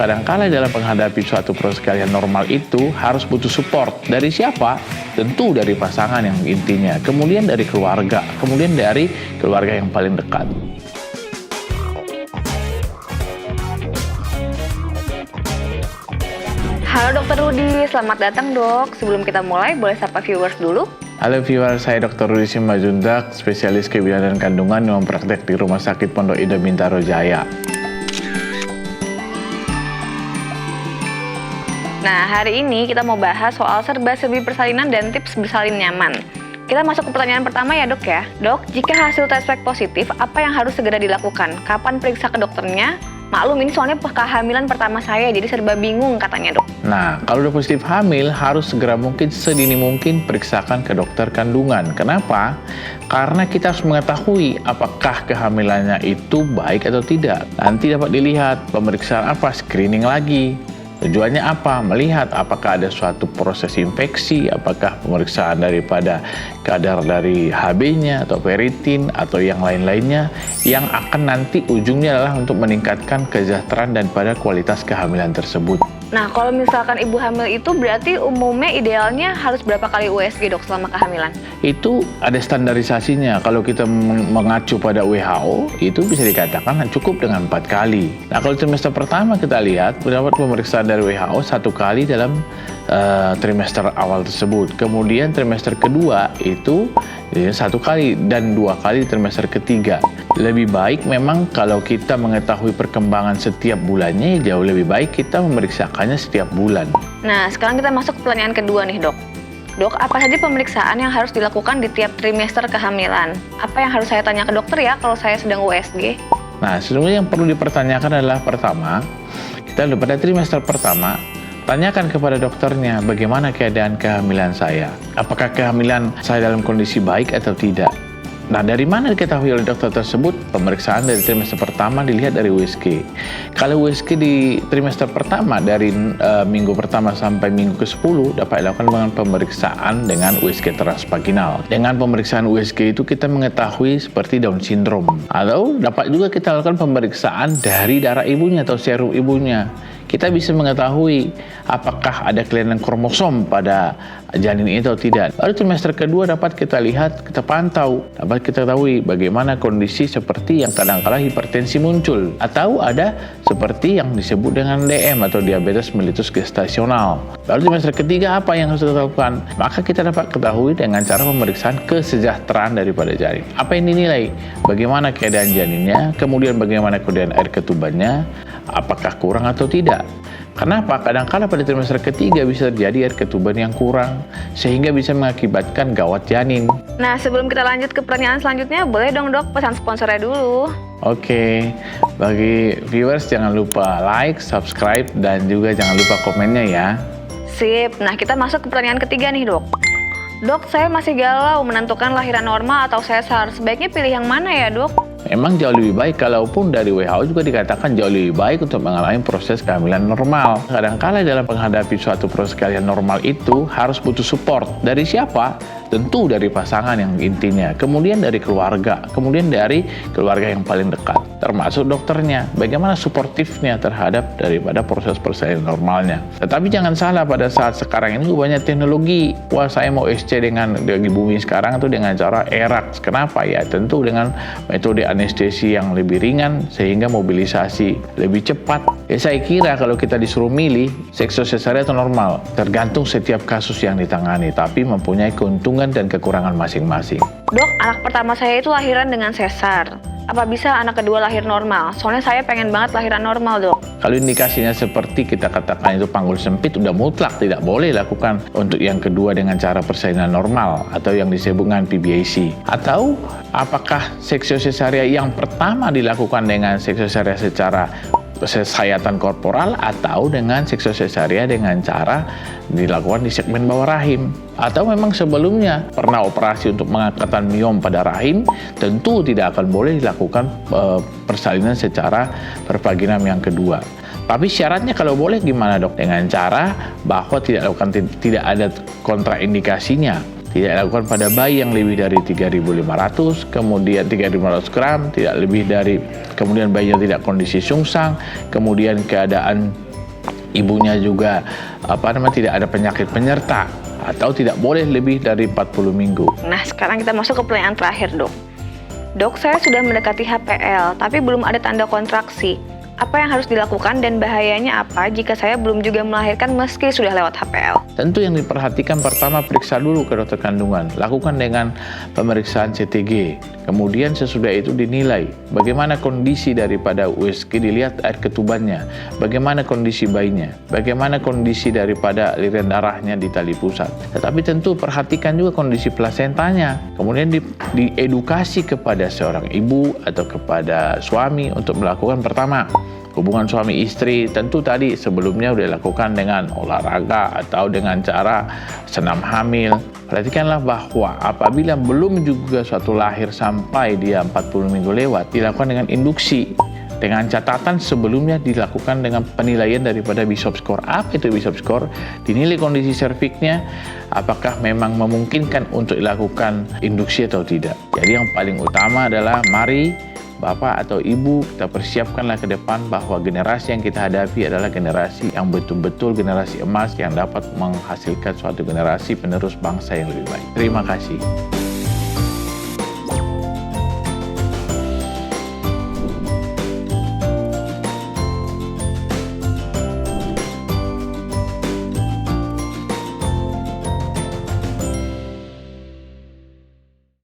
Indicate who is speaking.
Speaker 1: kadangkala dalam menghadapi suatu proses kalian normal itu harus butuh support. Dari siapa? Tentu dari pasangan yang intinya, kemudian dari keluarga, kemudian dari keluarga yang paling dekat.
Speaker 2: Halo Dokter Rudi, selamat datang dok. Sebelum kita mulai, boleh sapa viewers dulu?
Speaker 1: Halo viewers, saya Dr. Rudi Simanjuntak, spesialis kebidanan kandungan yang praktek di Rumah Sakit Pondok Indah Bintaro Jaya.
Speaker 2: Nah, hari ini kita mau bahas soal serba-serbi persalinan dan tips bersalin nyaman. Kita masuk ke pertanyaan pertama ya dok ya. Dok, jika hasil tes swab positif, apa yang harus segera dilakukan? Kapan periksa ke dokternya? Maklum ini soalnya kehamilan pertama saya, jadi serba bingung katanya dok.
Speaker 1: Nah, kalau udah positif hamil, harus segera mungkin sedini mungkin periksakan ke dokter kandungan. Kenapa? Karena kita harus mengetahui apakah kehamilannya itu baik atau tidak. Nanti dapat dilihat pemeriksaan apa, screening lagi. Tujuannya apa? Melihat apakah ada suatu proses infeksi, apakah pemeriksaan daripada kadar dari HB-nya atau peritin atau yang lain-lainnya yang akan nanti ujungnya adalah untuk meningkatkan kesejahteraan dan pada kualitas kehamilan tersebut.
Speaker 2: Nah, kalau misalkan ibu hamil itu berarti umumnya idealnya harus berapa kali USG dok selama kehamilan?
Speaker 1: Itu ada standarisasinya. Kalau kita mengacu pada WHO, itu bisa dikatakan cukup dengan 4 kali. Nah, kalau trimester pertama kita lihat, mendapat pemeriksaan dari WHO 1 kali dalam trimester awal tersebut. Kemudian trimester kedua itu 1 kali dan 2 kali di trimester ketiga. Lebih baik memang kalau kita mengetahui perkembangan setiap bulannya, jauh lebih baik kita memeriksakannya setiap bulan.
Speaker 2: Nah, sekarang kita masuk ke pertanyaan kedua nih dok. Dok, apa saja pemeriksaan yang harus dilakukan di tiap trimester kehamilan? Apa yang harus saya tanya ke dokter ya kalau saya sedang USG?
Speaker 1: Nah, sebenarnya yang perlu dipertanyakan adalah pertama, kita pada trimester pertama, tanyakan kepada dokternya bagaimana keadaan kehamilan saya. Apakah kehamilan saya dalam kondisi baik atau tidak? Nah, dari mana diketahui oleh dokter tersebut? Pemeriksaan dari trimester pertama dilihat dari USG. Kalau USG di trimester pertama dari minggu pertama sampai minggu ke-10 dapat dilakukan dengan pemeriksaan dengan USG transvaginal. Dengan pemeriksaan USG itu kita mengetahui seperti Down syndrome. Atau dapat juga kita lakukan pemeriksaan dari darah ibunya atau serum ibunya. Kita bisa mengetahui apakah ada kelainan kromosom pada janin itu atau tidak. Lalu trimester kedua dapat kita lihat, kita pantau, dapat kita ketahui bagaimana kondisi seperti yang kadang-kala hipertensi muncul atau ada seperti yang disebut dengan DM atau diabetes mellitus gestasional. Lalu trimester ketiga apa yang harus kita lakukan? Maka kita dapat ketahui dengan cara pemeriksaan kesejahteraan daripada janin. Apa yang dinilai? Bagaimana keadaan janinnya, kemudian bagaimana keadaan air ketubannya, apakah kurang atau tidak. Kenapa? Kadang-kala pada trimester ketiga bisa terjadi air ketuban yang kurang, sehingga bisa mengakibatkan gawat janin.
Speaker 2: Nah, sebelum kita lanjut ke pertanyaan selanjutnya, boleh dong dok pesan sponsornya dulu.
Speaker 1: Oke, bagi viewers jangan lupa like, subscribe, dan juga jangan lupa komennya ya.
Speaker 2: Sip, nah kita masuk ke pertanyaan ketiga nih dok. Dok, saya masih galau menentukan lahiran normal atau sesar. Sebaiknya pilih yang mana ya dok?
Speaker 1: Memang jauh lebih baik, kalaupun dari WHO juga dikatakan jauh lebih baik untuk mengalami proses kehamilan normal. Kadangkala dalam menghadapi suatu proses kehamilan normal itu harus butuh support. Dari siapa? Tentu dari pasangan yang intinya, kemudian dari keluarga, kemudian dari keluarga yang paling dekat, termasuk dokternya. Bagaimana suportifnya terhadap daripada proses persalinan normalnya. Tetapi jangan salah, pada saat sekarang ini banyak teknologi. Wah, saya mau SC dengan di bumi sekarang itu dengan cara ERAX. Kenapa ya? Tentu dengan metode anestesi yang lebih ringan sehingga mobilisasi lebih cepat. Ya, saya kira kalau kita disuruh milih seksual sesar atau normal, tergantung setiap kasus yang ditangani, tapi mempunyai keuntungan dan kekurangan masing-masing.
Speaker 2: Dok, anak pertama saya itu lahiran dengan sesar. Apa bisa anak kedua lahir normal? Soalnya saya pengen banget lahiran normal dok.
Speaker 1: Kalau indikasinya seperti kita katakan itu panggul sempit, udah mutlak tidak boleh lakukan untuk yang kedua dengan cara persalinan normal atau yang disebut dengan PBAC. Atau apakah seksual sesaria yang pertama dilakukan dengan seksual sesaria secara sayatan korporal atau dengan seksual sesaria dengan cara dilakukan di segmen bawah rahim, atau memang sebelumnya pernah operasi untuk pengangkatan miom pada rahim, tentu tidak akan boleh dilakukan persalinan secara pervaginam yang kedua. Tapi syaratnya kalau boleh gimana dok? Dengan cara bahwa tidak ada kontraindikasinya. Tidak dilakukan pada bayi yang lebih dari 3.500, kemudian 3.500 gram, tidak lebih dari, kemudian bayinya tidak kondisi sungsang, kemudian keadaan ibunya juga tidak ada penyakit penyerta, atau tidak boleh lebih dari 40 minggu.
Speaker 2: Nah, sekarang kita masuk ke pertanyaan terakhir, Dok. Dok, saya sudah mendekati HPL, tapi belum ada tanda kontraksi. Apa yang harus dilakukan dan bahayanya apa jika saya belum juga melahirkan meski sudah lewat HPL?
Speaker 1: Tentu yang diperhatikan pertama, periksa dulu ke dokter kandungan. Lakukan dengan pemeriksaan CTG. Kemudian sesudah itu dinilai bagaimana kondisi daripada USG, dilihat air ketubannya, bagaimana kondisi bayinya, bagaimana kondisi daripada aliran darahnya di tali pusat. Tetapi tentu perhatikan juga kondisi plasentanya. Kemudian diedukasi kepada seorang ibu atau kepada suami untuk melakukan pertama hubungan suami istri. Tentu tadi sebelumnya sudah dilakukan dengan olahraga atau dengan cara senam hamil. Perhatikanlah bahwa apabila belum juga suatu lahir sampai dia 40 minggu lewat, dilakukan dengan induksi. Dengan catatan sebelumnya dilakukan dengan penilaian daripada Bishop score. Apa itu Bishop score? Dinilai kondisi serviknya, apakah memang memungkinkan untuk dilakukan induksi atau tidak. Jadi yang paling utama adalah mari Bapak atau Ibu, kita persiapkanlah ke depan bahwa generasi yang kita hadapi adalah generasi yang betul-betul generasi emas yang dapat menghasilkan suatu generasi penerus bangsa yang lebih baik. Terima kasih.